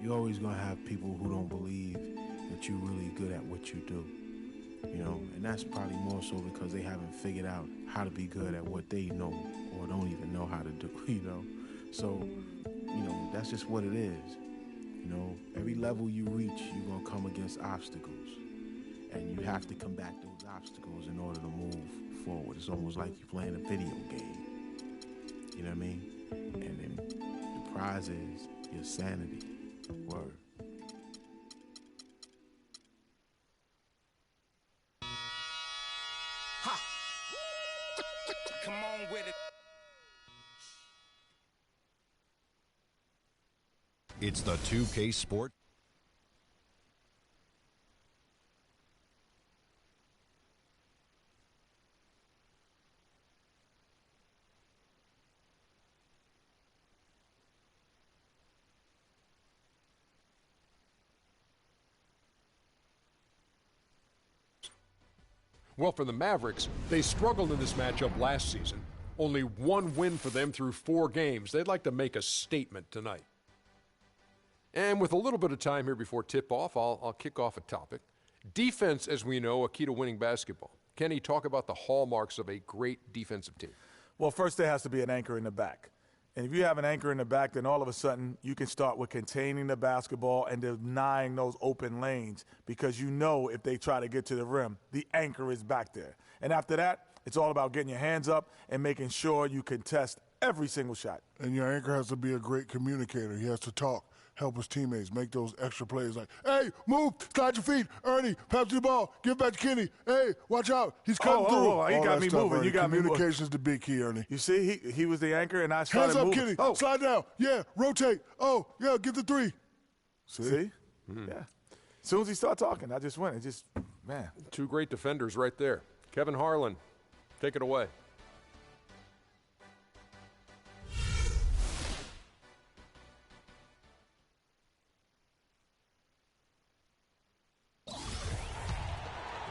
you're always going to have people who don't believe that you're really good at what you do. You know, and that's probably more so because they haven't figured out how to be good at what they know or don't even know how to do, you know. So, you know, that's just what it is. You know, every level you reach, you're going to come against obstacles. And you have to combat those obstacles in order to move forward. It's almost like you're playing a video game. You know what I mean? And then the prize is your sanity. Word. Ha! Come on with it. It's the 2K Sport. Well, for the Mavericks, they struggled in this matchup last season. Only one win for them through 4 games. They'd like to make a statement tonight. And with a little bit of time here before tip-off, I'll kick off a topic. Defense, as we know, a key to winning basketball. Kenny, talk about the hallmarks of a great defensive team. Well, first there has to be an anchor in the back. And if you have an anchor in the back, then all of a sudden you can start with containing the basketball and denying those open lanes because you know if they try to get to the rim, the anchor is back there. And after that, it's all about getting your hands up and making sure you contest every single shot. And your anchor has to be a great communicator. He has to talk, help his teammates, make those extra plays like, hey, move, slide your feet, Ernie, pass the ball, give it back to Kenny. Hey, watch out, he's cutting through. Oh, he got me moving. Ernie. You got me moving. Communication's the big key, Ernie. You see, he was the anchor, and I started moving. moving. Hands up, Kenny. Slide down. Yeah, rotate. Oh, yeah, get the 3. See? Yeah. As soon as he started talking, I just went. It just, man. 2 great defenders right there. Kevin Harlan, take it away.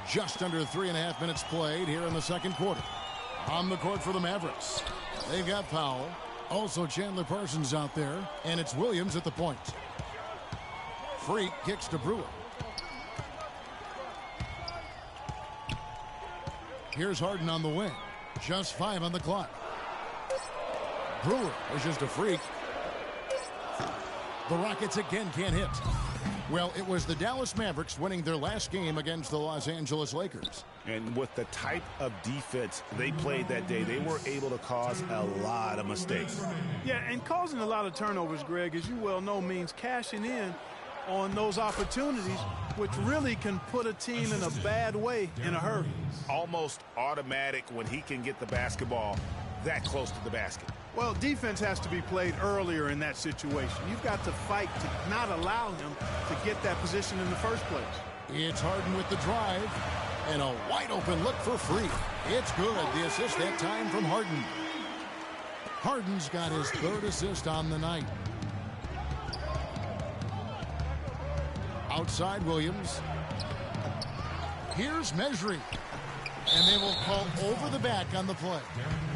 Just under 3.5 minutes played here in the second quarter. On the court for the Mavericks. They've got Powell. Also Chandler Parsons out there. And it's Williams at the point. Freak kicks to Brewer. Here's Harden on the wing. Just 5 on the clock. Brewer pushes to Freak. The Rockets again can't hit. Well, it was the Dallas Mavericks winning their last game against the Los Angeles Lakers. And with the type of defense they played that day, they were able to cause a lot of mistakes. Yeah, and causing a lot of turnovers, Greg, as you well know, means cashing in on those opportunities, which really can put a team in a bad way in a hurry. Almost automatic when he can get the basketball that close to the basket. Well, defense has to be played earlier in that situation. You've got to fight to not allow him to get that position in the first place. It's Harden with the drive, and a wide-open look for Freak. It's good. The assist that time from Harden. Harden's got his 3rd assist on the night. Outside Williams. Here's Mejri. And they will call over the back on the play.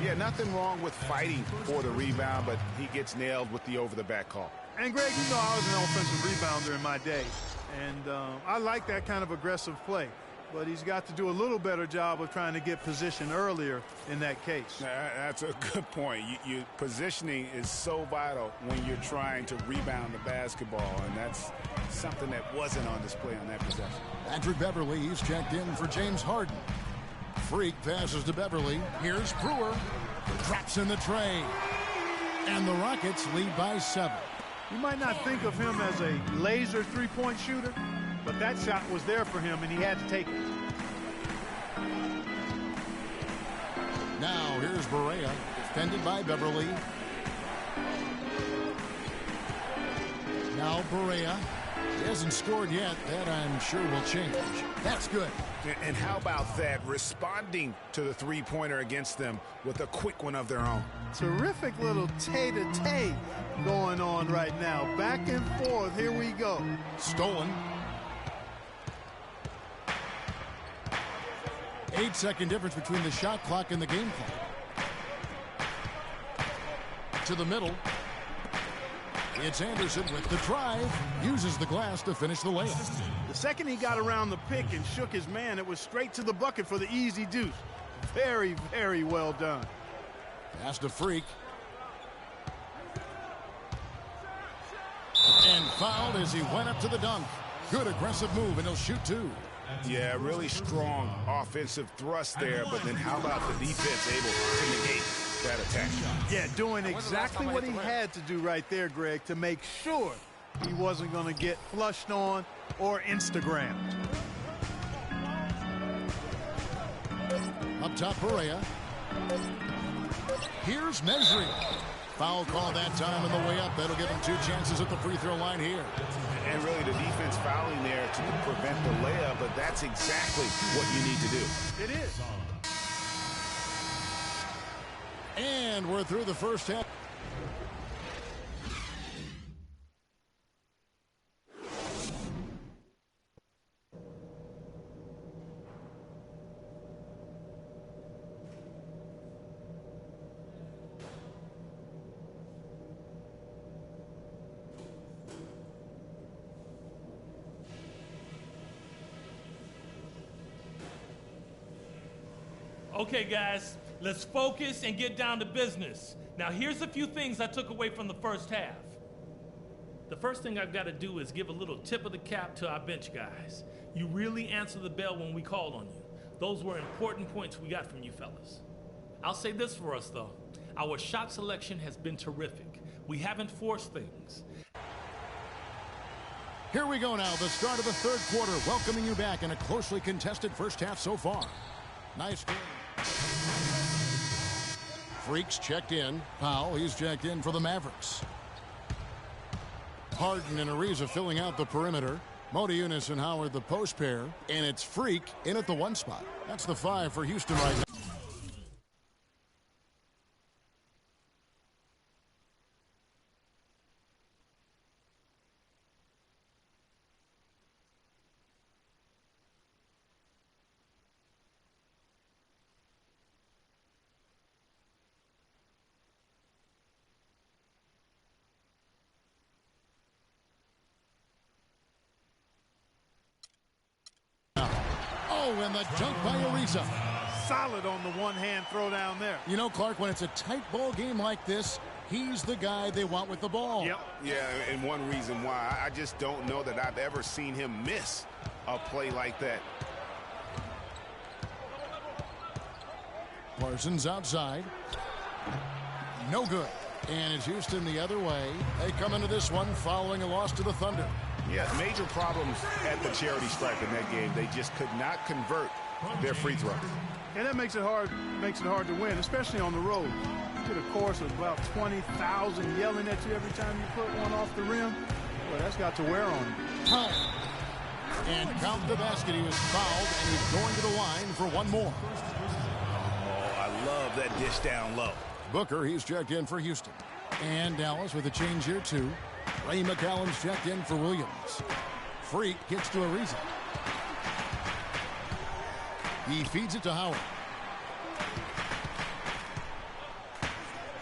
Yeah, nothing wrong with fighting for the rebound, but he gets nailed with the over-the-back call. And, Greg, you know I was an offensive rebounder in my day. And I like that kind of aggressive play. But he's got to do a little better job of trying to get position earlier in that case. That's a good point. Positioning is so vital when you're trying to rebound the basketball, and that's something that wasn't on display on that possession. Patrick Beverly, he's checked in for James Harden. Freak passes to Beverly. Here's Brewer. Drops in the tray. And the Rockets lead by 7. You might not think of him as a laser three-point shooter, but that shot was there for him, and he had to take it. Now here's Barea, defended by Beverly. Now Barea. He hasn't scored yet. That, I'm sure, will change. That's good. And how about that? Responding to the three-pointer against them with a quick one of their own. Terrific little tay-to-tay going on right now. Back and forth. Here we go. Stolen. 8-second difference between the shot clock and the game clock. To the middle. It's Anderson with the drive. Uses the glass to finish the layup. The second he got around the pick and shook his man, it was straight to the bucket for the easy deuce. Very, very well done. Pass to Freak. And fouled as he went up to the dunk. Good aggressive move, and he'll shoot two. Yeah, really strong offensive thrust there, but then how about the defense able to negate that attack? Yeah, doing exactly what he had to do right there, Greg, to make sure he wasn't going to get flushed on or Instagrammed. Up top, Perea. Here's Nesri. Foul call that time on the way up. That'll give him 2 chances at the free throw line here. And really the defense fouling there to prevent the layup, but that's exactly what you need to do. It is. And we're through the first half. Okay, guys, let's focus and get down to business. Now, here's a few things I took away from the first half. The first thing I've got to do is give a little tip of the cap to our bench guys. You really answered the bell when we called on you. Those were important points we got from you fellas. I'll say this for us, though. Our shot selection has been terrific. We haven't forced things. Here we go now, the start of the third quarter, welcoming you back in a closely contested first half so far. Nice game. Freaks checked in. Powell, he's checked in for the Mavericks. Harden and Ariza filling out the perimeter. Modiunas and Howard the post pair. And it's Freak in at the 1 spot. That's the 5 for Houston right now. And the dunk by Ariza. Solid on the one-hand throw down there. You know, Clark, when it's a tight ball game like this, he's the guy they want with the ball. Yep. Yeah, and one reason why, I just don't know that I've ever seen him miss a play like that. Parsons outside. No good. And it's Houston the other way. They come into this one following a loss to the Thunder. Yeah, major problems at the charity stripe in that game. They just could not convert their free throws. And that makes it hard to win, especially on the road. You get a chorus of about 20,000 yelling at you every time you put one off the rim. Well, that's got to wear on you. And count the basket. He was fouled, and he's going to the line for one more. Oh, I love that dish down low. Booker, he's checked in for Houston. And Dallas with a change here, too. Ray McCallum's checked in for Williams. Freak gets to Ariza. He feeds it to Howard.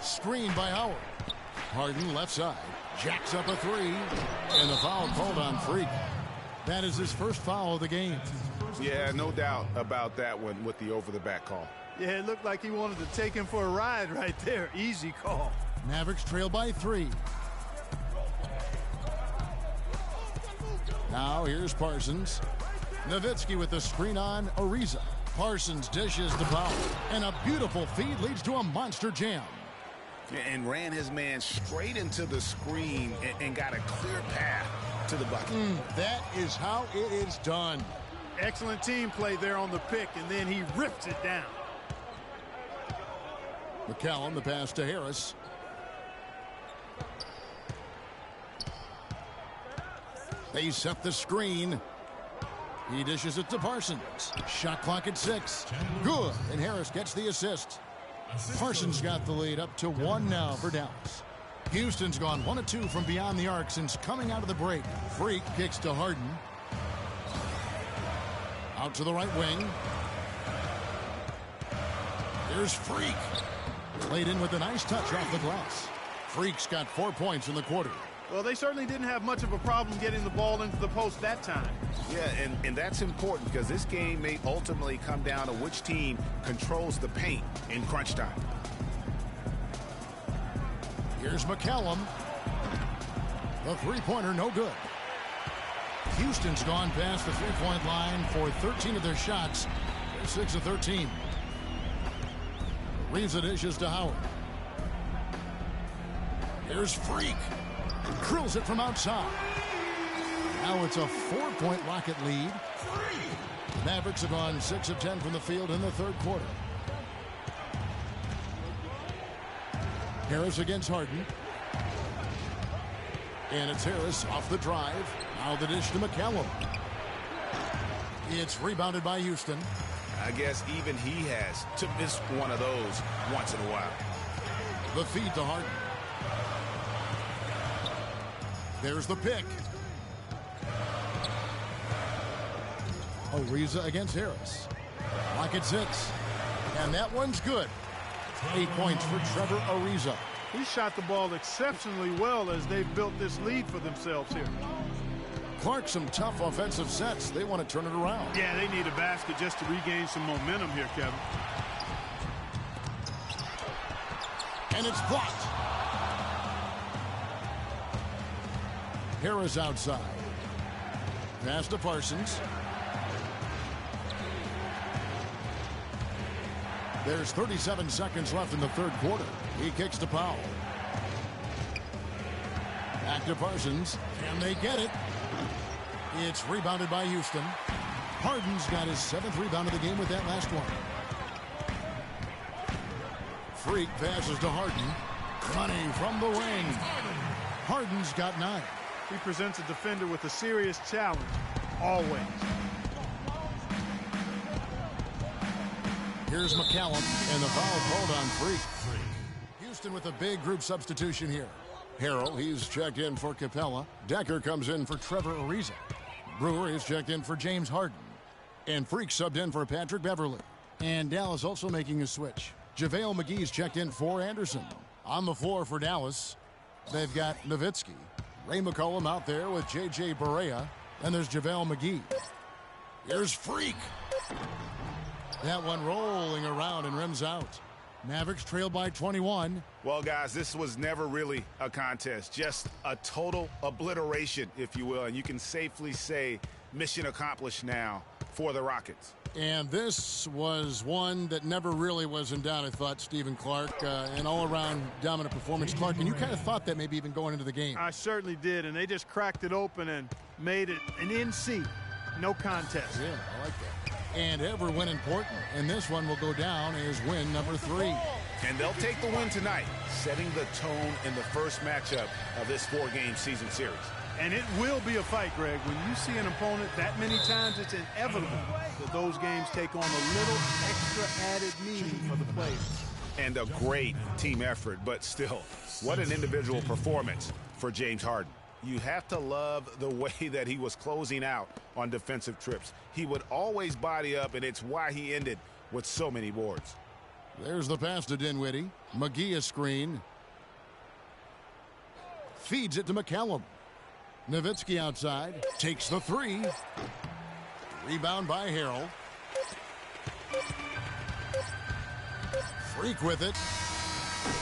Screen by Howard. Harden left side. Jacks up a 3. And the foul called on Freak. That is his first foul of the game. Yeah, no doubt about that one with the over-the-back call. Yeah, it looked like he wanted to take him for a ride right there. Easy call. Mavericks trail by 3. Now here's Parsons. Nowitzki with the screen on Ariza. Parsons dishes the foul. And a beautiful feed leads to a monster jam. And ran his man straight into the screen and got a clear path to the bucket. That is how it is done. Excellent team play there on the pick, and then he rips it down. McCallum, the pass to Harris. They set the screen. He dishes it to Parsons. Shot clock at 6. Good, and Harris gets the assist. Parsons got the lead up to 1 now for Dallas. Houston's gone 1 of 2 from beyond the arc since coming out of the break. Freak kicks to Harden. Out to the right wing. Here's Freak. Played in with a nice touch off the glass. Freak's got 4 points in the quarter. Well, they certainly didn't have much of a problem getting the ball into the post that time. Yeah, and that's important because this game may ultimately come down to which team controls the paint in crunch time. Here's McCallum. The three-pointer, no good. Houston's gone past the three-point line for 13 of their shots. They're 6 of 13. Ariza dishes to Howard. Here's Freak. Drills it from outside. Now it's a 4-point Rocket lead. Mavericks have gone 6 of 10 from the field in the third quarter. Harris against Harden. And it's Harris off the drive. Now the dish to McCallum. It's rebounded by Houston. I guess even he has to miss one of those once in a while. The feed to Harden. There's the pick. Ariza against Harris. Rocket 6. And that one's good. 8 points for Trevor Ariza. He shot the ball exceptionally well as they've built this lead for themselves here. Clark, some tough offensive sets. They want to turn it around. Yeah, they need a basket just to regain some momentum here, Kevin. And it's blocked. Harris outside. Pass to Parsons. There's 37 seconds left in the third quarter. He kicks to Powell. Back to Parsons. And they get it. It's rebounded by Houston. Harden's got his 7th rebound of the game with that last one. Freak passes to Harden. Money from the wing. Harden's got 9. He presents a defender with a serious challenge, always. Here's McCallum, and the foul called on Freak. Houston with a big group substitution here. Harrell, he's checked in for Capella. Decker comes in for Trevor Ariza. Brewer is checked in for James Harden. And Freak subbed in for Patrick Beverly. And Dallas also making a switch. JaVale McGee's checked in for Anderson. On the floor for Dallas, they've got Nowitzki. Ray McCollum out there with J.J. Barea. And there's JaVale McGee. Here's Freak. That one rolling around and rims out. Mavericks trail by 21. Well, guys, this was never really a contest. Just a total obliteration, if you will. And you can safely say mission accomplished now for the Rockets. And this was one that never really was in doubt, I thought, Stephen Clark. An all-around dominant performance. Clark, and you kind of thought that maybe even going into the game. I certainly did, and they just cracked it open and made it an NC. No contest. Yeah, I like that. And every win important, and this one will go down as win number 3. And they'll take the win tonight, setting the tone in the first matchup of this 4-game season series. And it will be a fight, Greg. When you see an opponent that many times, it's inevitable that those games take on a little extra added meaning for the players. And a great team effort, but still, what an individual performance for James Harden. You have to love the way that he was closing out on defensive trips. He would always body up, and it's why he ended with so many boards. There's the pass to Dinwiddie. McGee a screen. Feeds it to McCallum. Nowitzki outside. Takes the 3. Rebound by Harrell. Freak with it.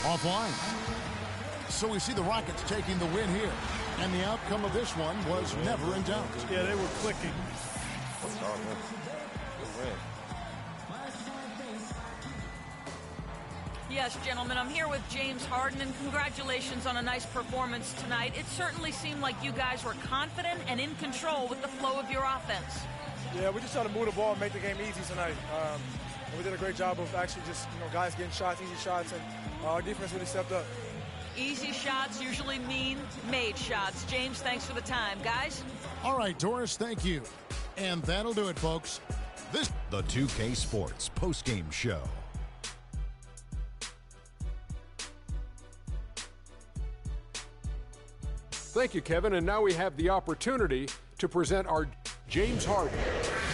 Offline. So we see the Rockets taking the win here. And the outcome of this one was never in doubt. Yeah, they were clicking. Yes, gentlemen, I'm here with James Harden, and congratulations on a nice performance tonight. It certainly seemed like you guys were confident and in control with the flow of your offense. Yeah, we just tried to move the ball and make the game easy tonight. We did a great job of actually just, guys getting shots, easy shots, and our defense really stepped up. Easy shots usually mean made shots. James, thanks for the time. Guys? All right, Doris, thank you. And that'll do it, folks. The 2K Sports postgame show. Thank you, Kevin. And now we have the opportunity to present our James Harden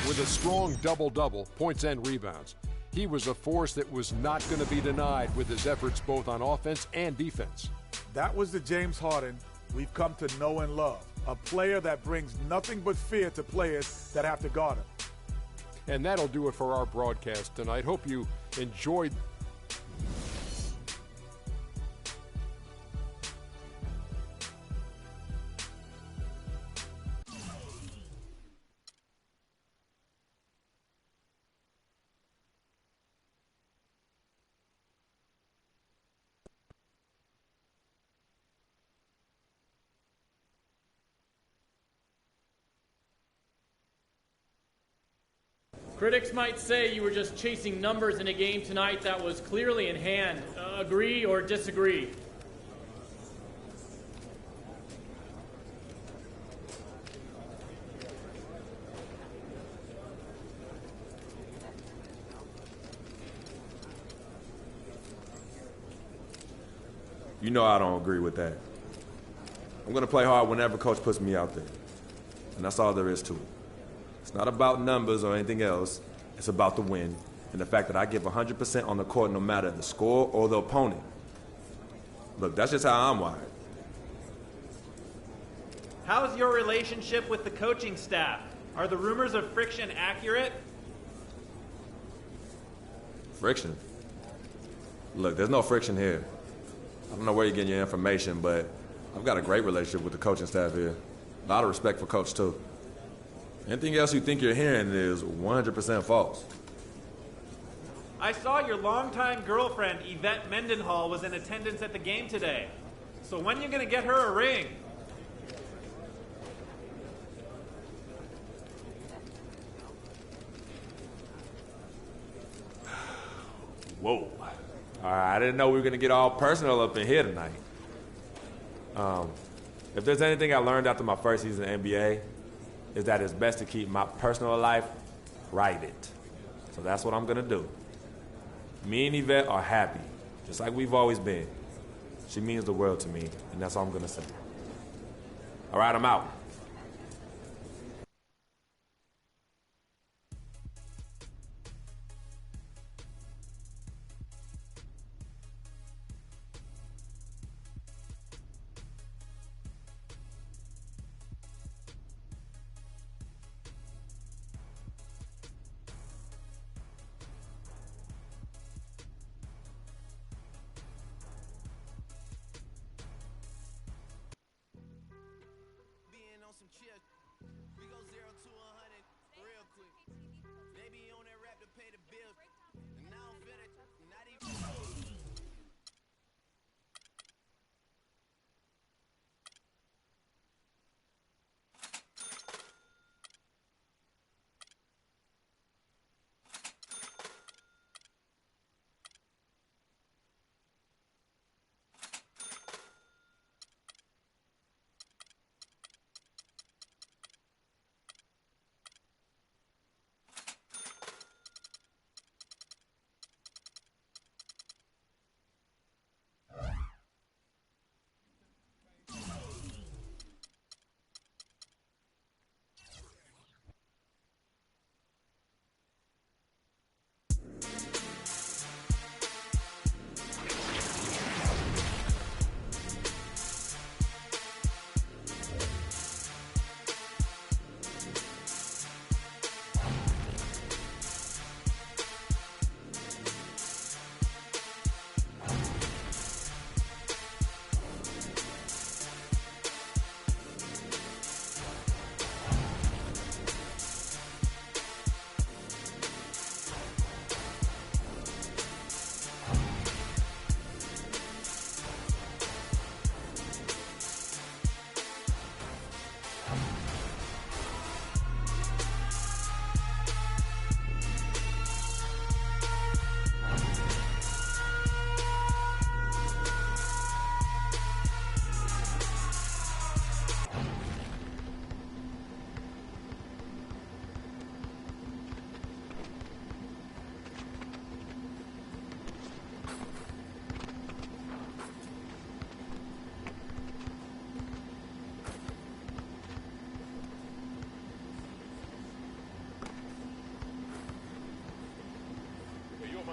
with a strong double-double, points and rebounds. He was a force that was not going to be denied with his efforts both on offense and defense. That was the James Harden we've come to know and love. A player that brings nothing but fear to players that have to guard him. And that'll do it for our broadcast tonight. Hope you enjoyed. Critics might say you were just chasing numbers in a game tonight that was clearly in hand. Agree or disagree? You know I don't agree with that. I'm going to play hard whenever coach puts me out there. And that's all there is to it. It's not about numbers or anything else. It's about the win and the fact that I give 100% on the court no matter the score or the opponent. Look, that's just how I'm wired. How's your relationship with the coaching staff? Are the rumors of friction accurate? Friction? Look, there's no friction here. I don't know where you're getting your information, but I've got a great relationship with the coaching staff here. A lot of respect for Coach, too. Anything else you think you're hearing is 100% false. I saw your longtime girlfriend, Yvette Mendenhall, was in attendance at the game today. So when are you going to get her a ring? Whoa. All right, I didn't know we were going to get all personal up in here tonight. If there's anything I learned after my first season in the NBA, is that it's best to keep my personal life private. So that's what I'm going to do. Me and Yvette are happy, just like we've always been. She means the world to me, and that's all I'm going to say. All right, I'm out.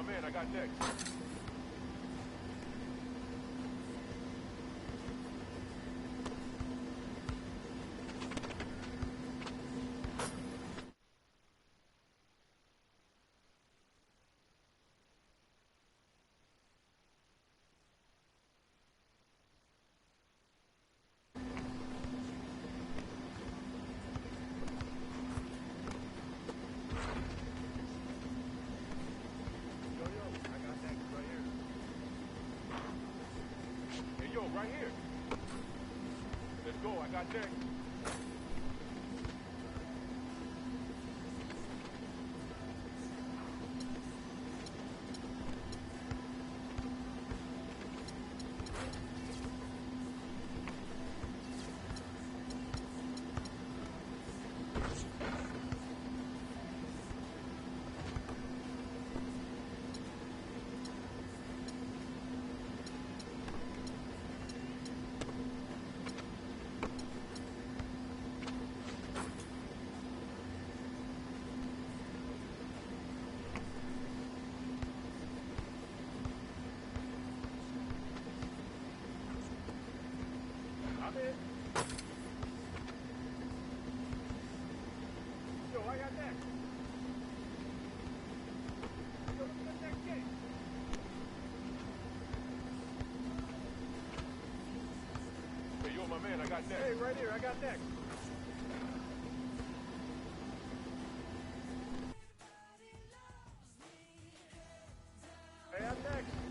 Man, I got next. go. I got next. Hey, right here, I got next. Hey, I'm next.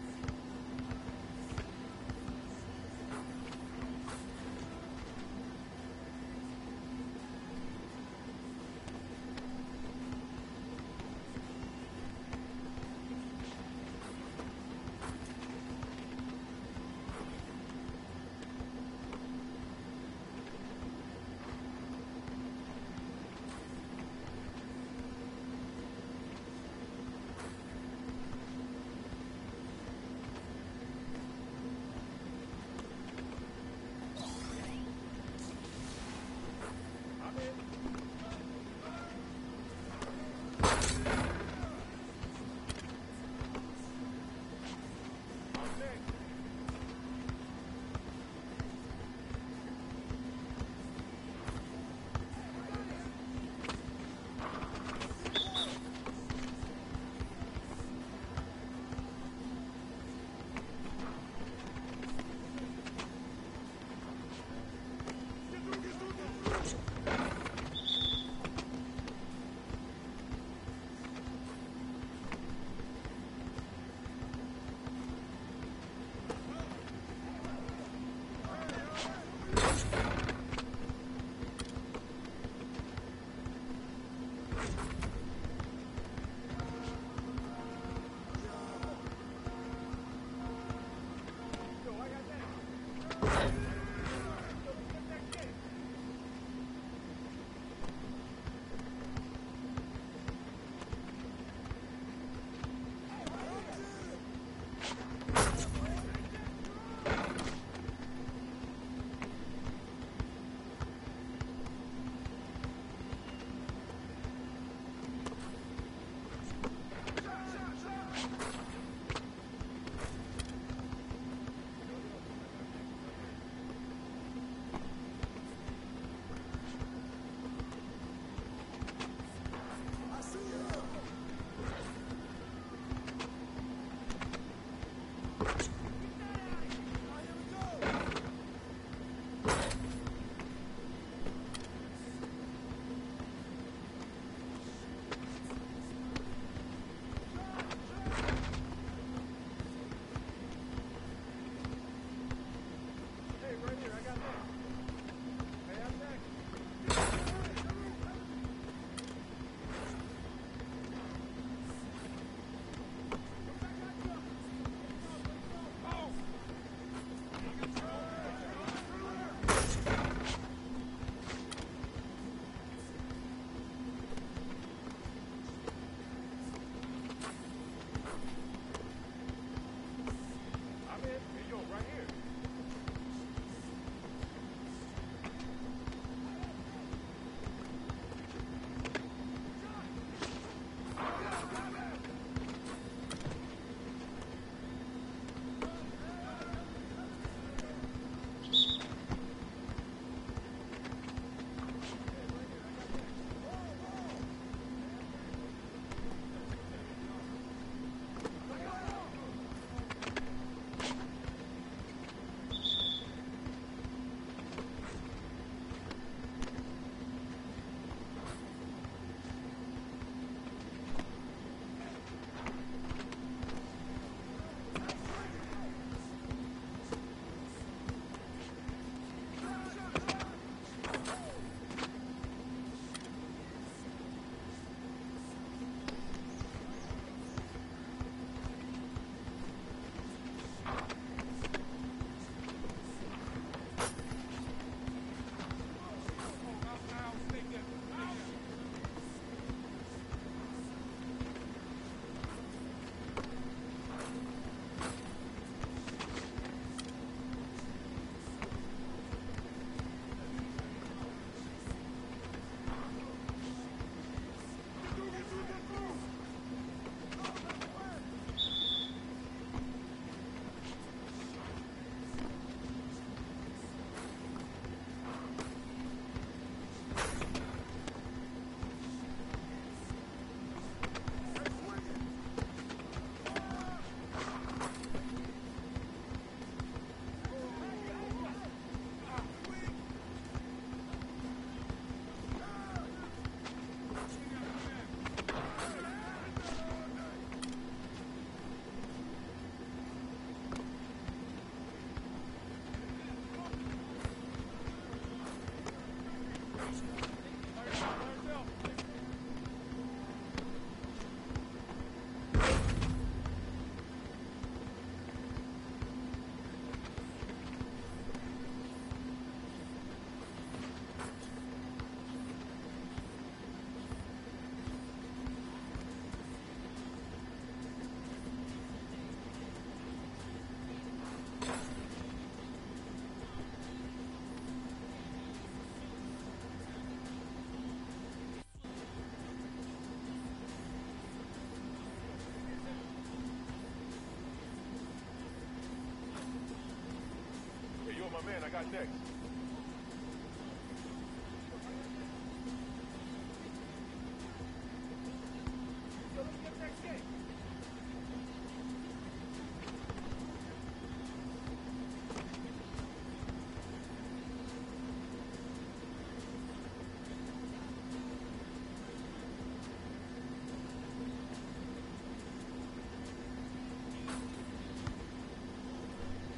I'm next.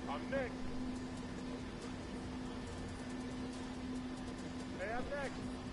I'm next. Hey, I'm next.